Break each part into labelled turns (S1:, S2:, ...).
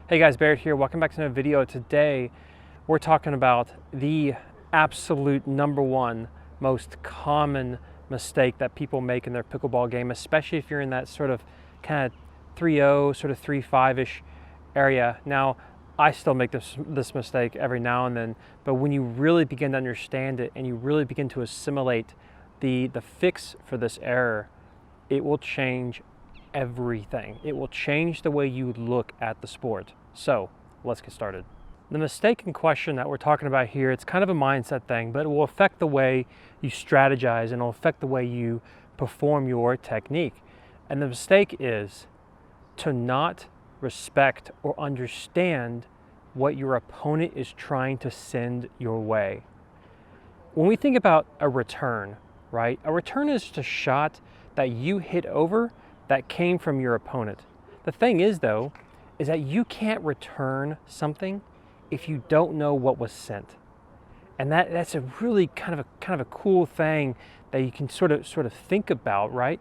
S1: Hey guys, Barrett here. Welcome back to another video. Today we're talking about the absolute number one most common mistake that people make in their pickleball game, especially if you're in that sort of kind of 3-0, sort of 3-5-ish area. Now, I still make this mistake every now and then, but when you really begin to understand it and you really begin to assimilate the fix for this error, it will change everything. It will change the way you look at the sport. So let's get started. The mistake in question that we're talking about here, it's kind of a mindset thing, but it will affect the way you strategize and it'll affect the way you perform your technique. And the mistake is to not respect or understand what your opponent is trying to send your way. When we think about a return, right? A return is just a shot that you hit over that came from your opponent. The thing is though, is that you can't return something if you don't know what was sent. And that's a really kind of a cool thing that you can sort of think about, right?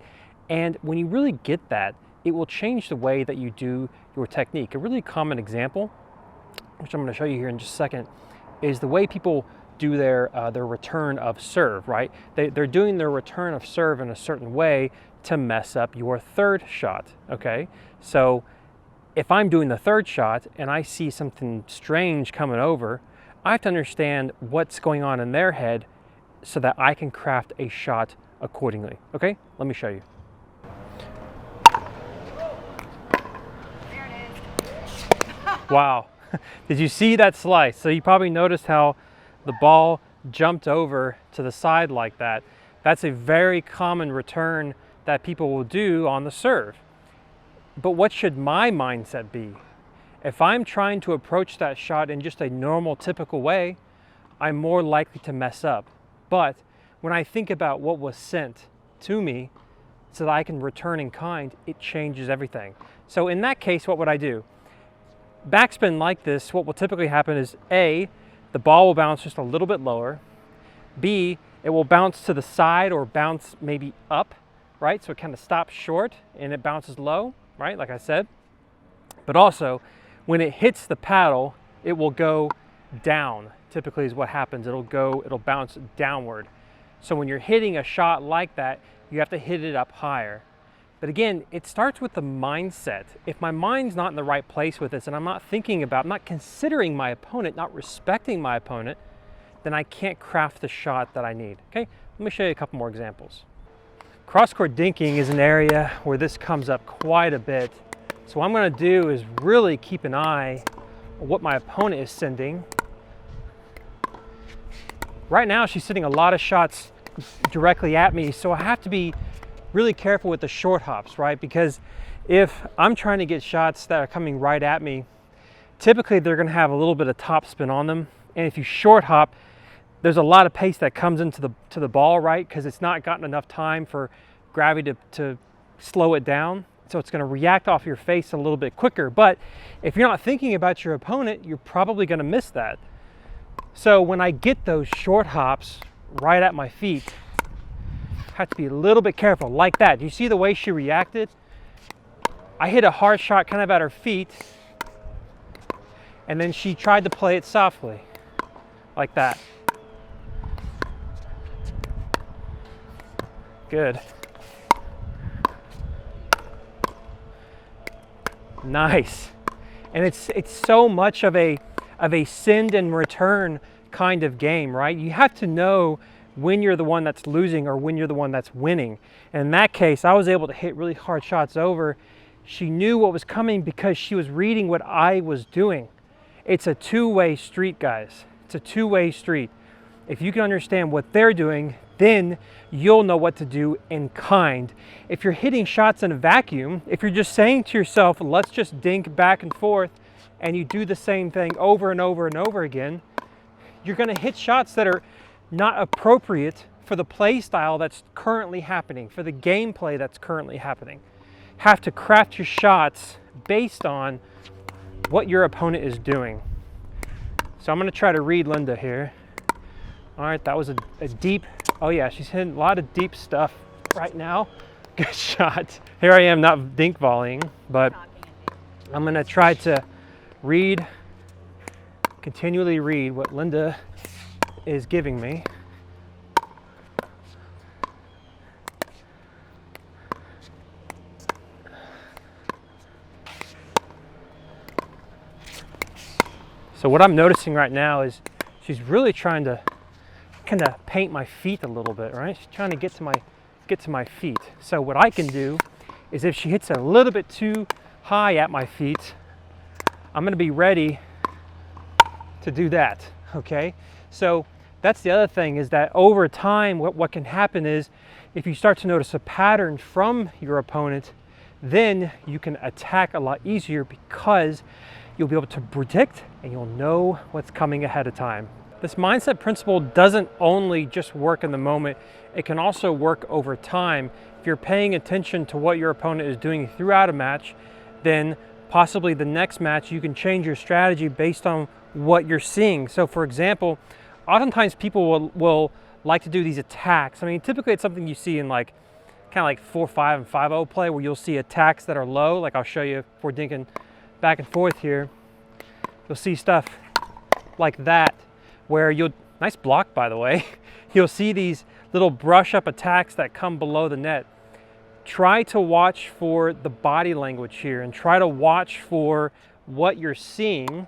S1: And when you really get that, it will change the way that you do your technique. A really common example, which I'm going to show you here in just a second, is the way people do their return of serve, right? They're doing their return of serve in a certain way to mess up your third shot, okay? So if I'm doing the third shot and I see something strange coming over, I have to understand what's going on in their head so that I can craft a shot accordingly, okay? Let me show you.
S2: There it is.
S1: Wow, did you see that slice? So you probably noticed how the ball jumped over to the side like that. That's a very common return that people will do on the serve. But what should my mindset be? If I'm trying to approach that shot in just a normal, typical way, I'm more likely to mess up. But when I think about what was sent to me so that I can return in kind, it changes everything. So in that case, what would I do? Backspin like this, what will typically happen is A, the ball will bounce just a little bit lower. B, it will bounce to the side or bounce maybe up, right? So it kind of stops short and it bounces low, right? Like I said. But also, when it hits the paddle, it will go down. Typically is what happens. It'll bounce downward. So when you're hitting a shot like that, you have to hit it up higher. But again, it starts with the mindset. If my mind's not in the right place with this and I'm not considering my opponent, not respecting my opponent, then I can't craft the shot that I need. Okay, let me show you a couple more examples. Cross-court dinking is an area where this comes up quite a bit. So what I'm going to do is really keep an eye on what my opponent is sending. Right now, she's sending a lot of shots directly at me, so I have to be really careful with the short hops, right? Because if I'm trying to get shots that are coming right at me, typically they're going to have a little bit of top spin on them. And if you short hop, there's a lot of pace that comes into the ball, right? Because it's not gotten enough time for gravity to slow it down. So it's going to react off your face a little bit quicker. But if you're not thinking about your opponent, you're probably going to miss that. So when I get those short hops right at my feet, I have to be a little bit careful, like that. Do you see the way she reacted? I hit a hard shot kind of at her feet, and then she tried to play it softly, like that. Good. Nice. And it's so much of a send and return kind of game, right? You have to know when you're the one that's losing or when you're the one that's winning. And in that case, I was able to hit really hard shots over. She knew what was coming because she was reading what I was doing. It's a two-way street, guys. It's a two-way street. If you can understand what they're doing, then you'll know what to do in kind. If you're hitting shots in a vacuum, if you're just saying to yourself, let's just dink back and forth, and you do the same thing over and over and over again, you're going to hit shots that are not appropriate for the play style that's currently happening, for the gameplay that's currently happening. Have to craft your shots based on what your opponent is doing. So I'm going to try to read Linda here. All right, that was a deep, oh yeah, she's hitting a lot of deep stuff right now. Good shot. Here I am not dink volleying, but I'm gonna try to continually read what Linda is giving me. So what I'm noticing right now is she's really trying to kind of paint my feet a little bit, right? She's trying to get to my feet. So what I can do is if she hits a little bit too high at my feet, I'm going to be ready to do that, okay? So that's the other thing, is that over time what can happen is if you start to notice a pattern from your opponent, then you can attack a lot easier because you'll be able to predict and you'll know what's coming ahead of time. This mindset principle doesn't only just work in the moment, it can also work over time. If you're paying attention to what your opponent is doing throughout a match, then possibly the next match you can change your strategy based on what you're seeing. So for example, oftentimes people will like to do these attacks. I mean, typically it's something you see in like kind of like 4-5 and 5-0 play, where you'll see attacks that are low. Like I'll show you if we're dinking back and forth here. You'll see stuff like that, where nice block by the way, you'll see these little brush up attacks that come below the net. Try to watch for the body language here and try to watch for what you're seeing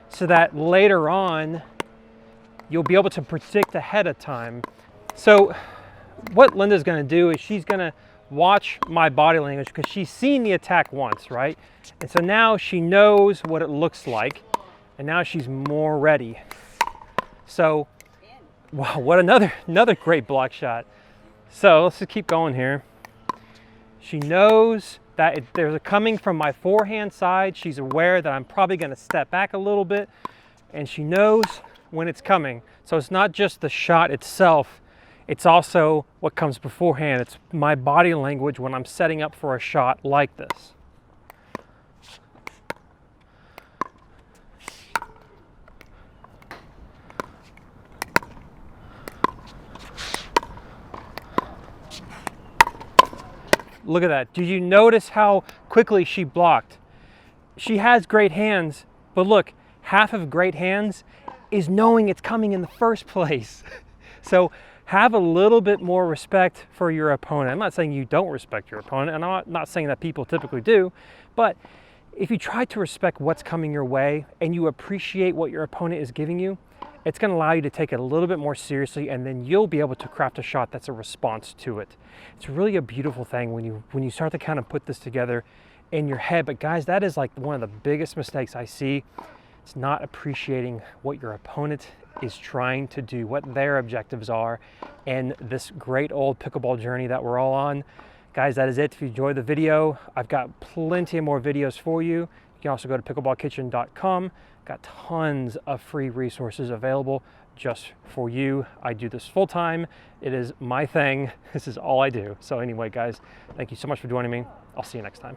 S1: so that later on you'll be able to predict ahead of time. So what Linda's gonna do is she's gonna watch my body language because she's seen the attack once, right? And so now she knows what it looks like and now she's more ready. So, wow, what another great block shot. So let's just keep going here. She knows that they're coming from my forehand side. She's aware that I'm probably gonna step back a little bit, and she knows when it's coming. So it's not just the shot itself, it's also what comes beforehand. It's my body language when I'm setting up for a shot like this. Look at that. Did you notice how quickly she blocked? She has great hands, but look, half of great hands is knowing it's coming in the first place. So have a little bit more respect for your opponent. I'm not saying you don't respect your opponent, and I'm not saying that people typically do, but if you try to respect what's coming your way and you appreciate what your opponent is giving you, it's going to allow you to take it a little bit more seriously, and then you'll be able to craft a shot that's a response to it. It's really a beautiful thing when you start to kind of put this together in your head. But guys, that is like one of the biggest mistakes I see. It's not appreciating what your opponent is trying to do, what their objectives are, and this great old pickleball journey that we're all on. Guys, that is it. If you enjoyed the video, I've got plenty of more videos for you. You can also go to pickleballkitchen.com. Got tons of free resources available just for you. I do this full time. It is my thing. This is all I do. So anyway, guys, thank you so much for joining me. I'll see you next time.